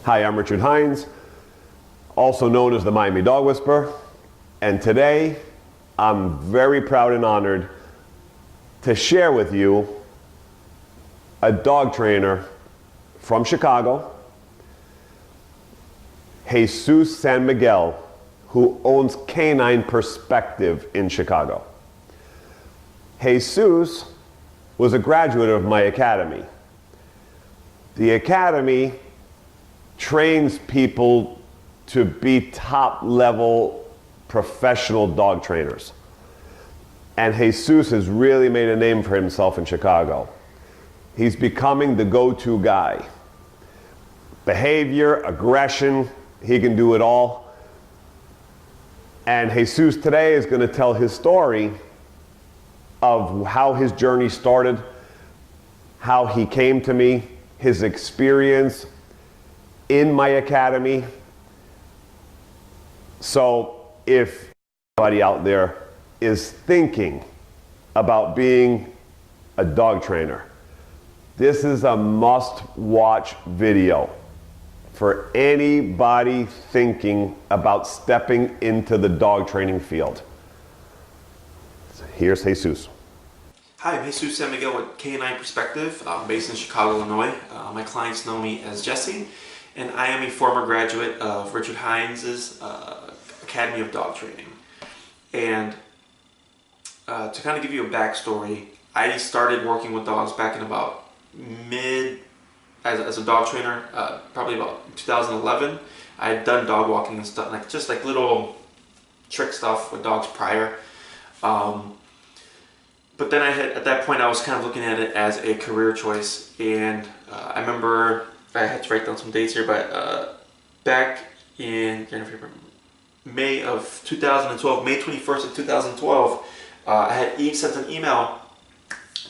Hi, I'm Richard Heinz, also known as the Miami Dog Whisperer, and today I'm very proud and honored to share with you a dog trainer from Chicago, Jesus San Miguel, who owns Canine Perspective in Chicago. Jesus was a graduate of my academy. The academy trains people to be top-level professional dog trainers. And Jesus has really made a name for himself in Chicago. He's becoming the go-to guy. Behavior, aggression, he can do it all. And Jesus today is going to tell his story of how his journey started, how he came to me, his experience in my academy. So if anybody out there is thinking about being a dog trainer, this is a must-watch video for anybody thinking about stepping into the dog training field. So here's Jesus. Hi, I'm Jesus San Miguel with Canine Perspective. I'm based in Chicago, Illinois. My clients know me as Jesse, and I am a former graduate of Richard Heinz's Academy of Dog Training. And to kind of give you a backstory, I started working with dogs back in about as a dog trainer, probably about 2011. I had done dog walking and stuff, just like little trick stuff with dogs prior. But then at that point I was kind of looking at it as a career choice, and I remember, I had to write down some dates here, but back in May of 2012, May 21st of 2012, I had sent an email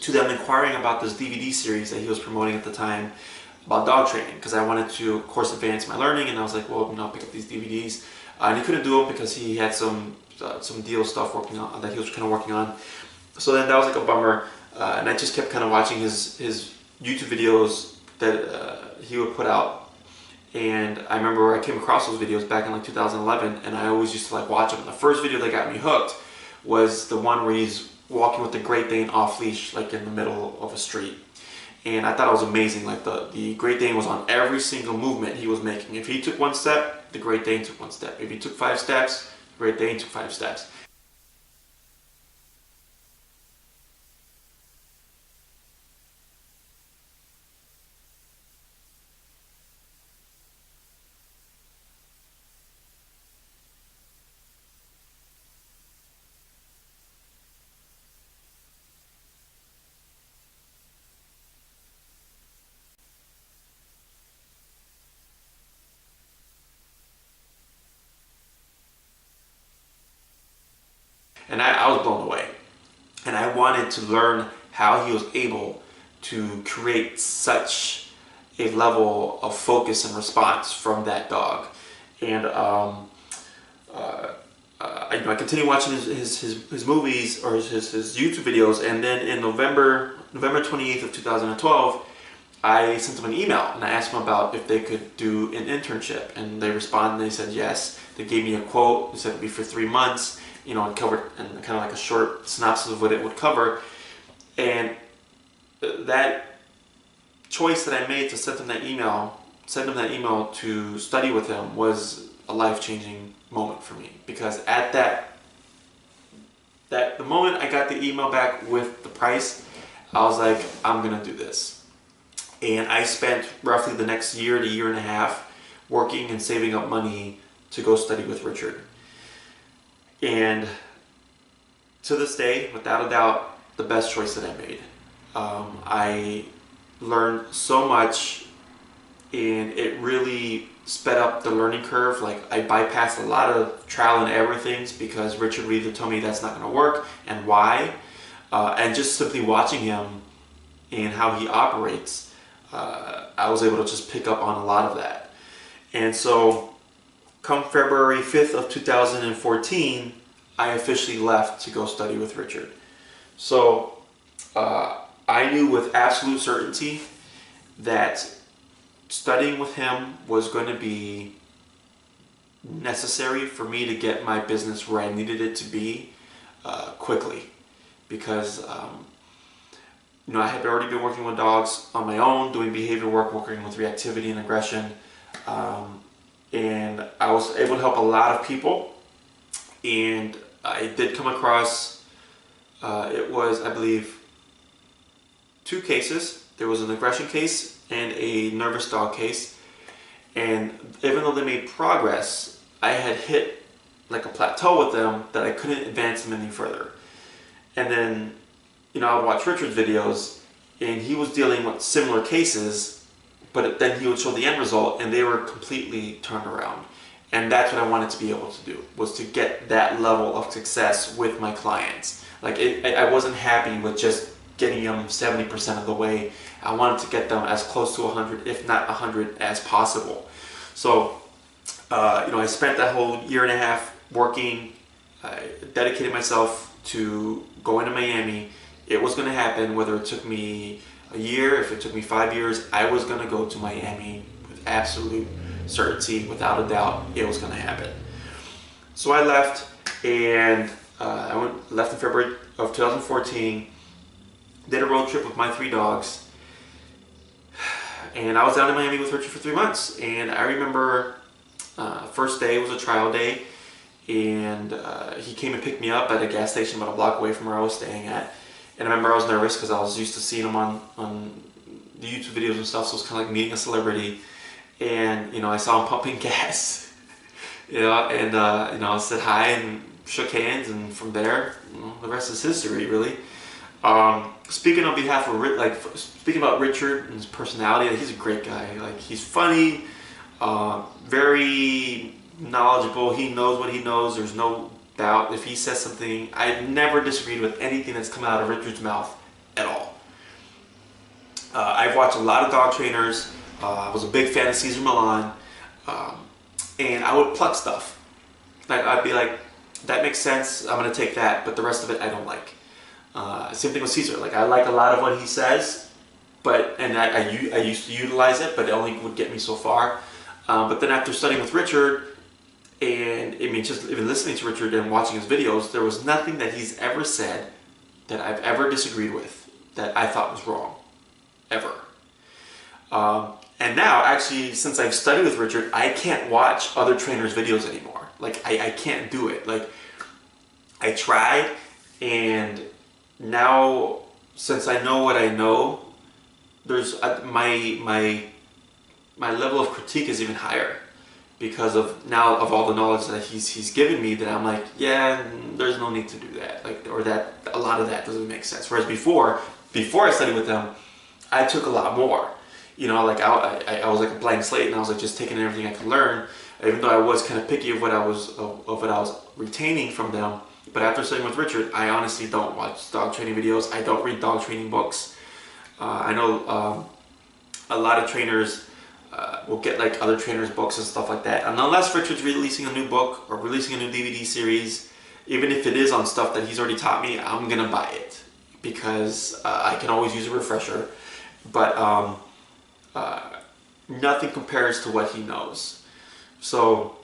to them inquiring about this DVD series that he was promoting at the time about dog training, because I wanted to, of course, advance my learning, and I was like, well, I'll pick up these DVDs. And he couldn't do them because he had some deal stuff working on that he was kind of working on. So then that was like a bummer, and I just kept kind of watching his YouTube videos that he would put out. And I remember I came across those videos back in like 2011, and I always used to like watch them. And the first video that got me hooked was the one where he's walking with the Great Dane off leash, like in the middle of a street. And I thought it was amazing. Like the Great Dane was on every single movement he was making. If he took one step, the Great Dane took one step. If he took 5 steps, the Great Dane took 5 steps. And I was blown away. And I wanted to learn how he was able to create such a level of focus and response from that dog. And I continued watching his movies or his YouTube videos, and then in November 28th of 2012, I sent them an email and I asked them about if they could do an internship, and they responded and they said yes. They gave me a quote. They said it'd be for 3 months, and covered, and kind of like a short synopsis of what it would cover. And that choice that I made to send them that email to study with him was a life-changing moment for me, because at the moment I got the email back with the price, I was like, I'm gonna do this. And I spent roughly the next year to year and a half working and saving up money to go study with Richard. And to this day, without a doubt, the best choice that I made. I learned so much, and it really sped up the learning curve. Like, I bypassed a lot of trial and error things because Richard really told me that's not going to work and why. And just simply watching him and how he operates, I was able to just pick up on a lot of that. And so come February 5th of 2014, I officially left to go study with Richard. So I knew with absolute certainty that studying with him was going to be necessary for me to get my business where I needed it to be quickly, because I had already been working with dogs on my own, doing behavior work, working with reactivity and aggression, and I was able to help a lot of people. And I did come across, it was, I believe, 2 cases. There was an aggression case and a nervous dog case. And even though they made progress, I had hit like a plateau with them that I couldn't advance them any further. And then, I would watch Richard's videos, and he was dealing with similar cases, but then he would show the end result, and they were completely turned around. And that's what I wanted to be able to do, was to get that level of success with my clients. Like, I wasn't happy with just getting them 70% of the way. I wanted to get them as close to 100, if not 100, as possible. So, I spent that whole year and a half working. I dedicated myself to going to Miami. It was going to happen, whether it took me a year, if it took me 5 years, I was going to go to Miami with absolute certainty, without a doubt. It was going to happen. So I left, and I left in February of 2014, did a road trip with my 3 dogs, and I was down in Miami with Richard for 3 months. And I remember first day was a trial day, and he came and picked me up at a gas station about a block away from where I was staying at. And I remember I was nervous because I was used to seeing him on the YouTube videos and stuff, so it was kind of like meeting a celebrity. And I saw him pumping gas, and I said hi and shook hands, and from there, the rest is history, really. Speaking on behalf of speaking about Richard and his personality, he's a great guy. Like, he's funny, very knowledgeable. He knows what he knows. There's no doubt. If he says something, I've never disagreed with anything that's come out of Richard's mouth at all. I've watched a lot of dog trainers. I was a big fan of Cesar Millan, and I would pluck stuff. I'd be like, that makes sense, I'm going to take that, but the rest of it I don't like. Same thing with Cesar. Like, I like a lot of what he says, and I used to utilize it, but it only would get me so far. But then after studying with Richard, and just even listening to Richard and watching his videos, there was nothing that he's ever said that I've ever disagreed with that I thought was wrong, ever. And now, actually, since I've studied with Richard, I can't watch other trainers' videos anymore. Like, I can't do it. Like, I tried, and now, since I know what I know, there's my level of critique is even higher, because of all the knowledge that he's given me, that I'm like, yeah, there's no need to do that, or that a lot of that doesn't make sense. Whereas before I studied with them, I took a lot more. I was like a blank slate, and I was like just taking everything I could learn, even though I was kind of picky of what I was retaining from them. But after studying with Richard, I honestly don't watch dog training videos. I don't read dog training books. I know a lot of trainers will get like other trainers' books and stuff like that. And unless Richard's releasing a new book or releasing a new DVD series, even if it is on stuff that he's already taught me, I'm gonna buy it, because I can always use a refresher. But nothing compares to what he knows. So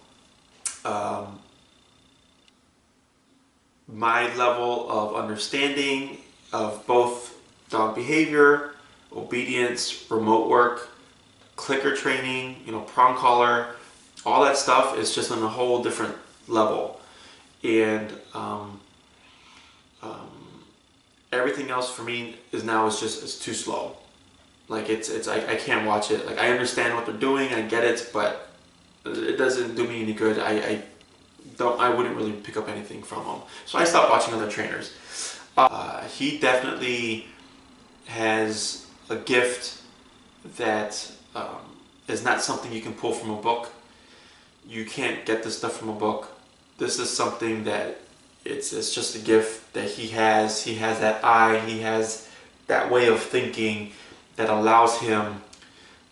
my level of understanding of both dog behavior, obedience, remote work, clicker training, prong collar, all that stuff is just on a whole different level. And everything else for me is too slow. Like, I can't watch it. Like, I understand what they're doing, I get it, but it doesn't do me any good. I wouldn't really pick up anything from them. So I stopped watching other trainers. He definitely has a gift that is not something you can pull from a book. You can't get this stuff from a book. This is something that it's just a gift that he has. He has that eye. He has that way of thinking that allows him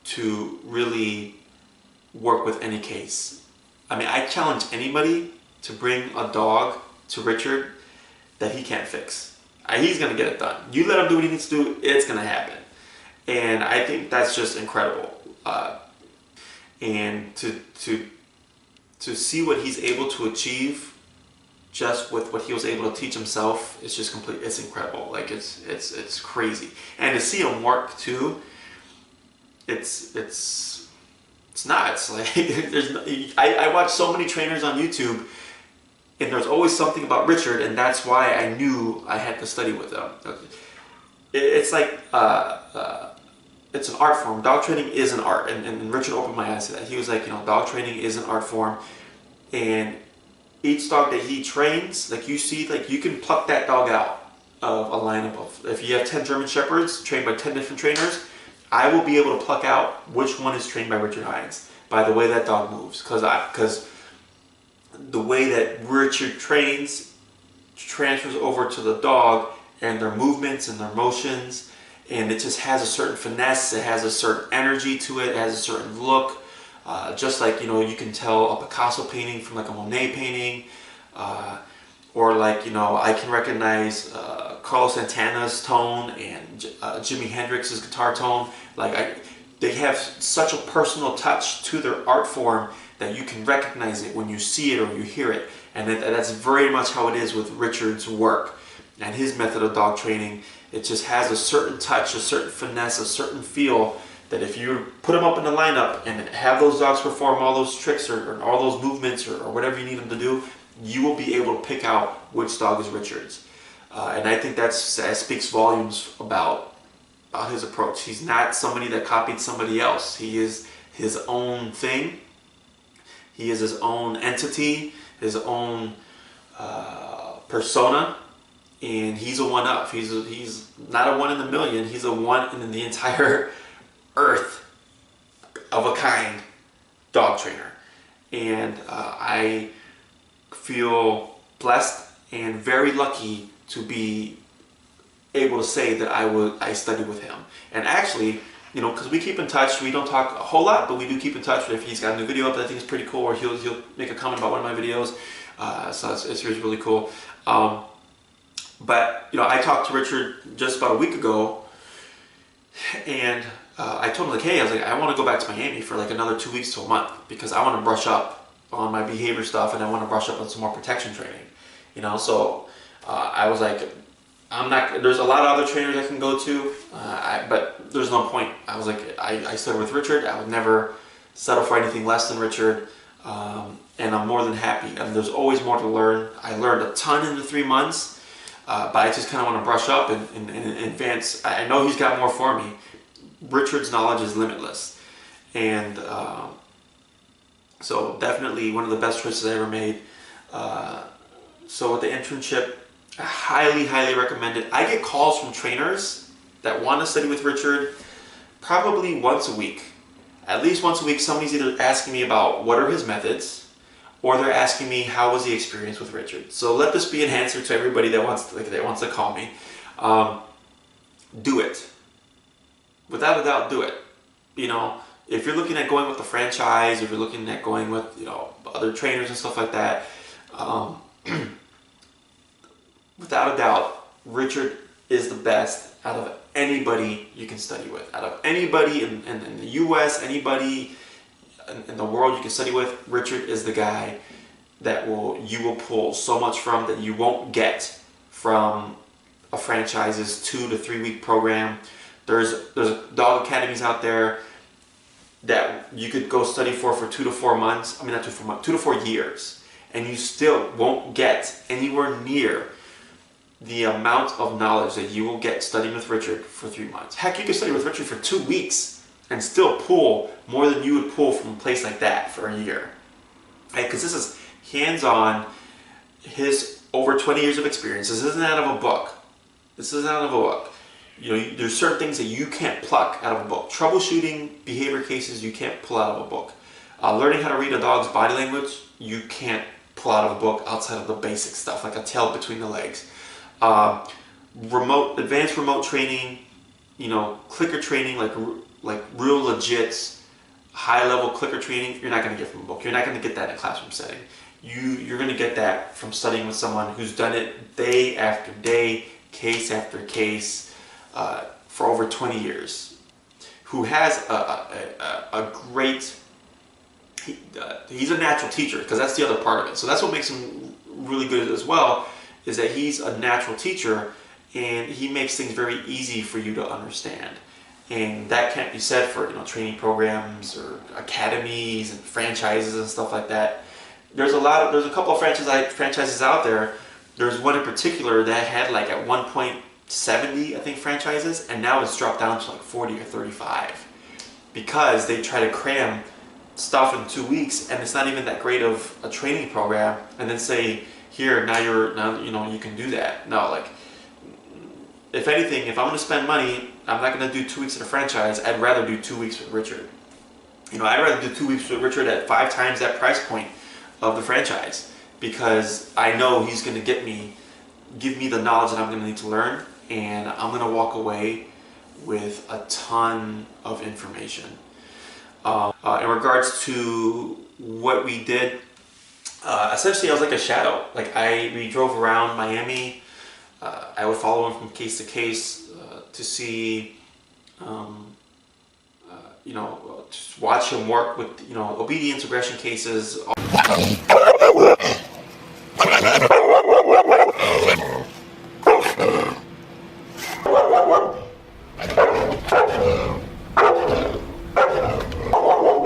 to really work with any case. I challenge anybody to bring a dog to Richard that he can't fix. He's going to get it done. You let him do what he needs to do, it's going to happen. And I think that's just incredible. And to see what he's able to achieve just with what he was able to teach himself, it's just it's incredible. Like it's crazy. And to see him work too, it's nuts. Like I watch so many trainers on YouTube, and there's always something about Richard, and that's why I knew I had to study with him. It's like it's an art form. Dog training is an art, and Richard opened my eyes to that. He was like, dog training is an art form, and each dog that he trains, like you see, like you can pluck that dog out of a lineup of, if you have 10 German Shepherds trained by 10 different trainers, I will be able to pluck out which one is trained by Richard Heinz by the way that dog moves, because the way that Richard trains transfers over to the dog, and their movements and their motions, and it just has a certain finesse, it has a certain energy to it, it has a certain look, just like you can tell a Picasso painting from like a Monet painting, or like I can recognize Carlos Santana's tone and Jimi Hendrix's guitar tone. Like they have such a personal touch to their art form that you can recognize it when you see it or you hear it, and that's very much how it is with Richard's work and his method of dog training. It just has a certain touch, a certain finesse, a certain feel that if you put them up in the lineup and have those dogs perform all those tricks or all those movements or whatever you need them to do, you will be able to pick out which dog is Richard's. And I think that speaks volumes about his approach. He's not somebody that copied somebody else. He is his own thing. He is his own entity, his own persona. And he's a one-up. He's not a one in a million. He's a one in the entire earth of a kind dog trainer. And I feel blessed and very lucky to be able to say that I studied with him. And actually, because we keep in touch, we don't talk a whole lot, but we do keep in touch. If he's got a new video up that I think is pretty cool, or he'll make a comment about one of my videos. So it's really cool. But I talked to Richard just about a week ago, and I told him, like, hey, I was like, I want to go back to Miami for like another 2 weeks to a month, because I want to brush up on my behavior stuff, and I want to brush up on some more protection training. So I was like, there's a lot of other trainers I can go to, but there's no point. I was like, I started with Richard. I would never settle for anything less than Richard, and I'm more than happy. And there's always more to learn. I learned a ton in the 3 months. But I just kind of want to brush up and advance. I know he's got more for me. Richard's knowledge is limitless. And so definitely one of the best choices I ever made. So with the internship, I highly, highly recommend it. I get calls from trainers that want to study with Richard probably once a week. At least once a week, somebody's either asking me about what are his methods, or they're asking me how was the experience with Richard. So let this be an answer to everybody that wants to call me. Do it. Without a doubt, do it. If you're looking at going with the franchise, if you're looking at going with other trainers and stuff like that, without a doubt, Richard is the best out of anybody you can study with. Out of anybody in the U.S., anybody in the world you can study with, Richard is the guy that you will pull so much from that you won't get from a franchise's 2 to 3 week program. There's dog academies out there that you could go study for 2 to 4 months. I mean, not 2 to 4 months, 2 to 4 years, and you still won't get anywhere near the amount of knowledge that you will get studying with Richard for 3 months. Heck, you can study with Richard for 2 weeks and still pull more than you would pull from a place like that for a year. Because this is hands-on, his over 20 years of experience. This isn't out of a book. There's certain things that you can't pluck out of a book. Troubleshooting behavior cases you can't pull out of a book. Learning how to read a dog's body language, you can't pull out of a book outside of the basic stuff, like a tail between the legs. Advanced remote training, clicker training, like real legit high-level clicker training, you're not going to get from a book. You're not going to get that in a classroom setting. You're going to get that from studying with someone who's done it day after day, case after case, for over 20 years, who has a great, he's a natural teacher, because that's the other part of it. So that's what makes him really good as well, is that he's a natural teacher and he makes things very easy for you to understand. And that can't be said for, you know, training programs or academies and franchises and stuff like that. There's a couple of franchises out there. There's one in particular that had like at one point 70, I think, franchises, and now it's dropped down to like 40 or 35 because they try to cram stuff in 2 weeks, and it's not even that great of a training program, and then say, here, now you know, you can do that. No, like, if anything, if I'm going to spend money, I'm not going to do 2 weeks at a franchise. I'd rather do 2 weeks with Richard. You know, I'd rather do 2 weeks with Richard at 5 times that price point of the franchise, because I know he's going to give me the knowledge that I'm going to need to learn, and I'm going to walk away with a ton of information. In regards to what we did, essentially I was like a shadow. Like we drove around Miami. I would follow him from case to case to see, you know, just watch him work with, you know, obedience, aggression cases.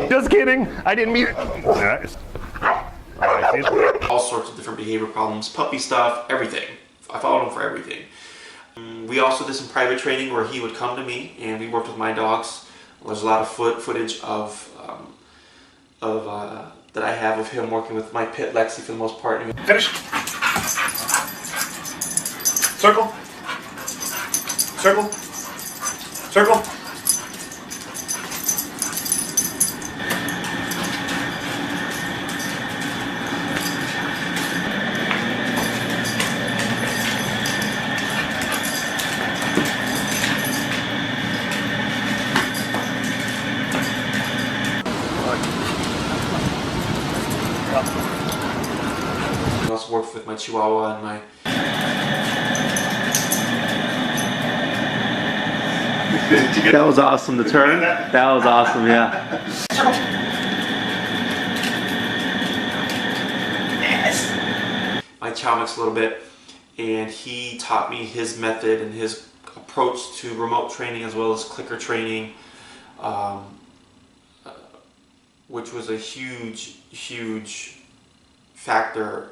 Just kidding. I didn't mean it. All sorts of different behavior problems, puppy stuff, everything. I followed him for everything. We also did some private training where he would come to me and we worked with my dogs. There's a lot of footage of that I have of him working with my pit Lexi for the most part. Finish. Circle. Circle. Circle. I also worked with my Chihuahua and my... That was awesome, the turn. That was awesome, yeah. my Chow Mix a little bit, and he taught me his method and his approach to remote training as well as clicker training, which was a huge factor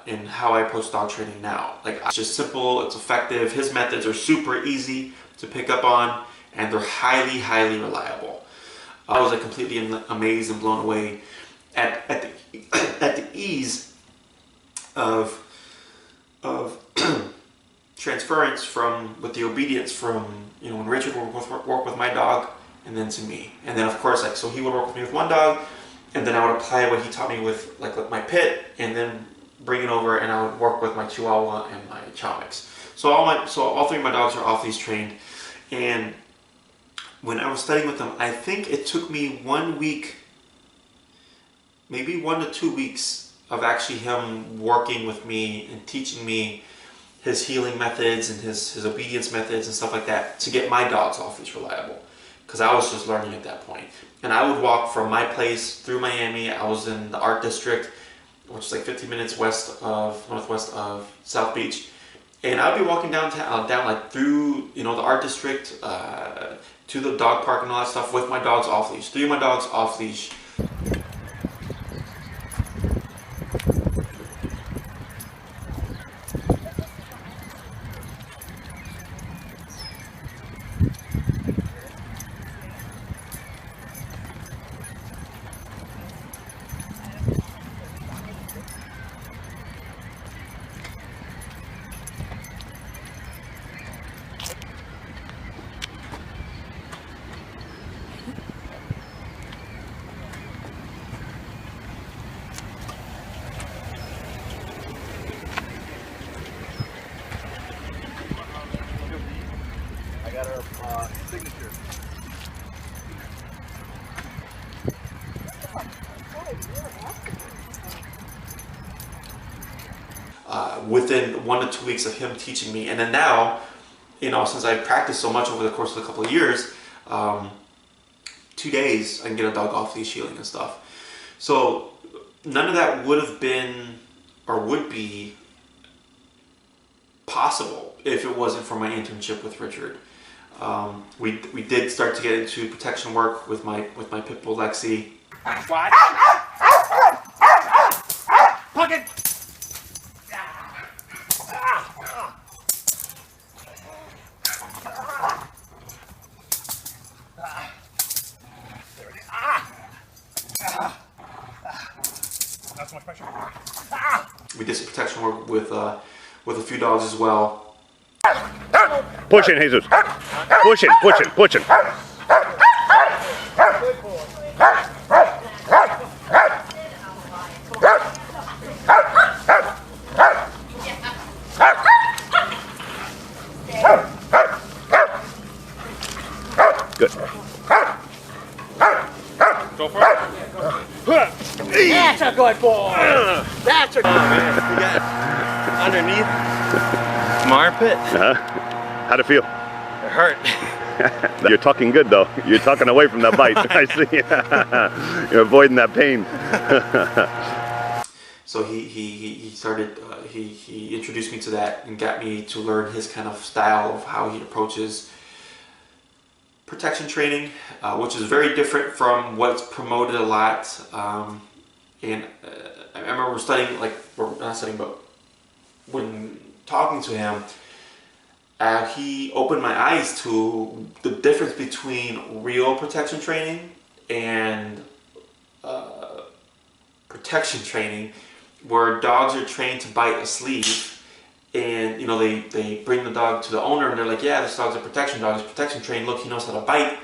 in how I approach dog training now. Like, it's just simple, it's effective. His methods are super easy to pick up on, and they're highly reliable. I was like completely amazed and blown away at the ease of transference from, with the obedience from, you know, when Richard would work with my dog and then to me. And then of course, like, so he would work with me with one dog, and then I would apply what he taught me with like my pit, and then bring it over and I would work with my Chihuahua and my Chow Mix. So all three of my dogs are off-leash trained, and when I was studying with them, I think it took me 1 week, maybe 1 to 2 weeks of actually him working with me and teaching me his healing methods and his obedience methods and stuff like that to get my dogs off-leash reliable. Because I was just learning at that point. And I would walk from my place through Miami. I was in the Art District, which is like 15 minutes northwest of South Beach. And I'd be walking down like through, you know, the Art District to the dog park and all that stuff with my dogs off-leash. 3 of my dogs off-leash. Signature. Within 1 to 2 weeks of him teaching me, and then now, you know, since I've practiced so much over the course of a couple of years, 2 days I can get a dog off leash healing and stuff. So none of that would have been or would be possible if it wasn't for my internship with Richard. We did start to get into protection work with my pit bull Lexi. What? Pocket. Not so much pressure. We did some protection work with a few dogs as well. Push in, Jesus. Push in, push in, push in. Good. Go for it. That's a good boy. That's a good Man, you got underneath my armpit. How'd it feel? It hurt. You're talking good though. You're talking away from that bite. I see. You're avoiding that pain. So he started, he introduced me to that and got me to learn his kind of style of how he approaches protection training, which is very different from what's promoted a lot. And I remember studying, like, not studying, but when talking to him, he opened my eyes to the difference between real protection training and protection training, where dogs are trained to bite a sleeve. And you know, they bring the dog to the owner and they're like, yeah, this dog's a protection dog, he's protection trained, look, he knows how to bite.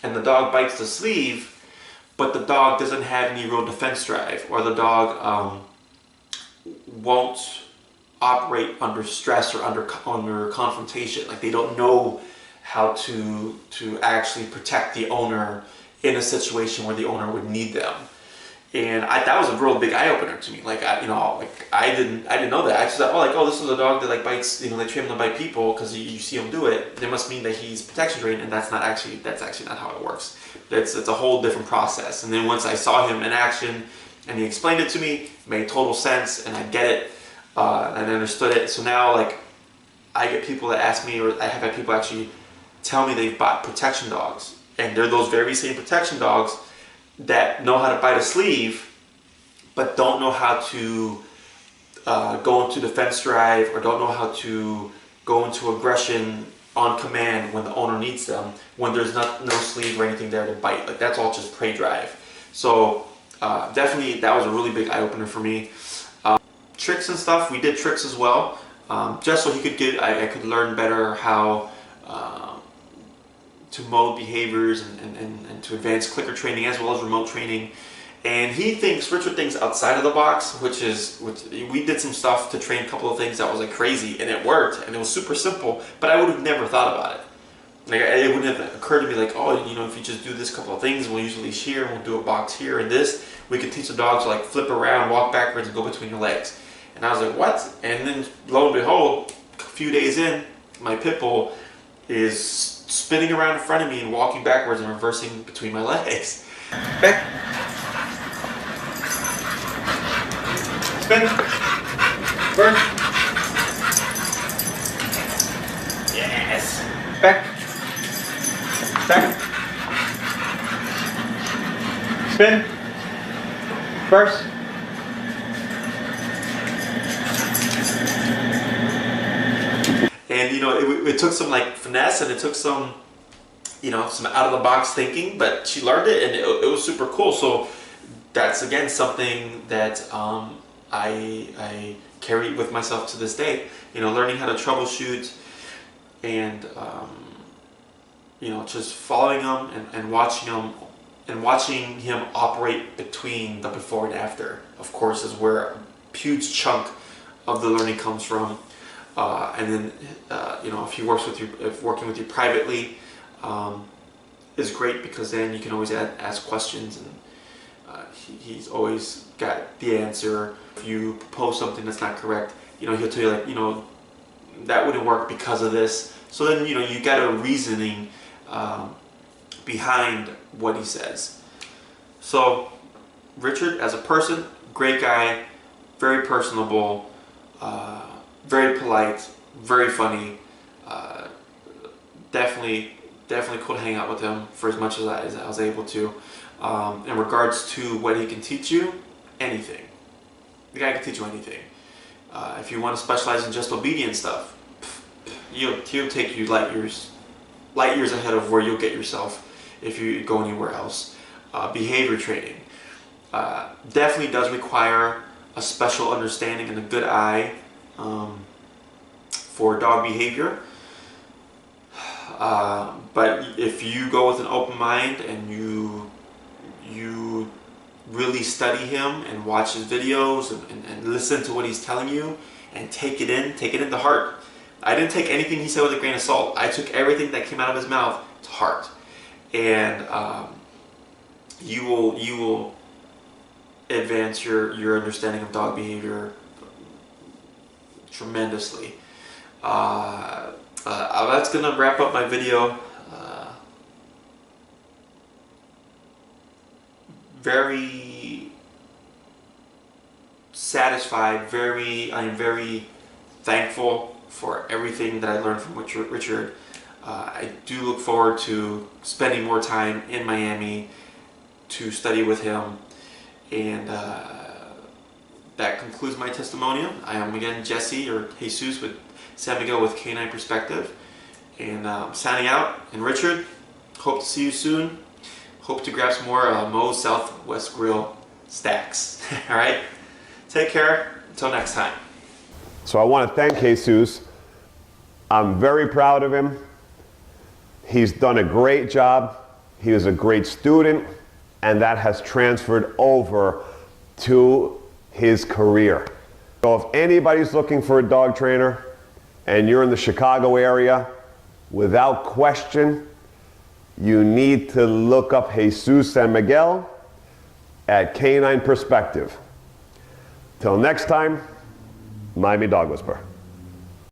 And the dog bites the sleeve, but the dog doesn't have any real defense drive, or the dog won't operate under stress or under confrontation. Like, they don't know how to actually protect the owner in a situation where the owner would need them. And that was a real big eye opener to me. Like, I didn't know that. I just thought, oh, this is a dog that like bites. You know, they train him to bite people because you see him do it. They must mean that he's protection trained, and that's actually not how it works. It's a whole different process. And then once I saw him in action, and he explained it to me, it made total sense, and I get it, and I understood it. So now, like, I get people that ask me, or I have had people actually tell me they've bought protection dogs, and they're those very same protection dogs that know how to bite a sleeve, but don't know how to go into defense drive, or don't know how to go into aggression on command when the owner needs them, when there's no sleeve or anything there to bite. Like, that's all just prey drive. So definitely that was a really big eye-opener for me. Tricks and stuff, we did tricks as well, just so he could I could learn better how to mold behaviors and to advance clicker training as well as remote training. And Richard thinks outside of the box, which we did some stuff to train a couple of things that was like crazy, and it worked, and it was super simple, but I would have never thought about it. Like, it wouldn't have occurred to me like, oh, you know, if you just do this couple of things, we'll use a leash here, we'll do a box here, and this, we could teach the dog to like flip around, walk backwards, and go between your legs. And I was like, what? And then lo and behold, a few days in, my pit bull is spinning around in front of me and walking backwards and reversing between my legs. Back. Spin. Burn. Yes. Back. Back. Spin. First. And you know, it took some like finesse, and it took some, you know, some out of the box thinking, but she learned it, and it was super cool. So that's again something that I carry with myself to this day. You know, learning how to troubleshoot, and you know, just following him and watching him operate between the before and after. Of course, is where a huge chunk of the learning comes from. And then, you know, if working with you privately is great, because then you can always ask questions, and he's always got the answer. If you propose something that's not correct, you know, he'll tell you, like, you know, that wouldn't work because of this. So then, you know, you got a reasoning behind what he says. So Richard, as a person, great guy, very personable, very polite, very funny. Definitely cool to hang out with him for as much as I was able to. In regards to what he can teach you, anything. The guy can teach you anything. If you want to specialize in just obedience stuff, he'll take you light years ahead of where you'll get yourself if you go anywhere else. Behavior training definitely does require a special understanding and a good eye for dog behavior. But if you go with an open mind and you really study him and watch his videos and listen to what he's telling you and take it into heart. I didn't take anything he said with a grain of salt. I took everything that came out of his mouth to heart. And you will advance your understanding of dog behavior tremendously. That's gonna wrap up my video. Very satisfied. I am very thankful for everything that I learned from Richard. I do look forward to spending more time in Miami to study with him. And that concludes my testimonial. I am again Jesse, or Jesus, with San Miguel with Canine Perspective. And signing out. And Richard, hope to see you soon. Hope to grab some more Moe's Southwest Grill stacks. All right? Take care. Until next time. So I want to thank Jesus. I'm very proud of him. He's done a great job. He was a great student, and that has transferred over to his career. So if anybody's looking for a dog trainer and you're in the Chicago area, without question, you need to look up Jesus and Miguel at Canine Perspective. Till next time, Miami Dog Whisperer.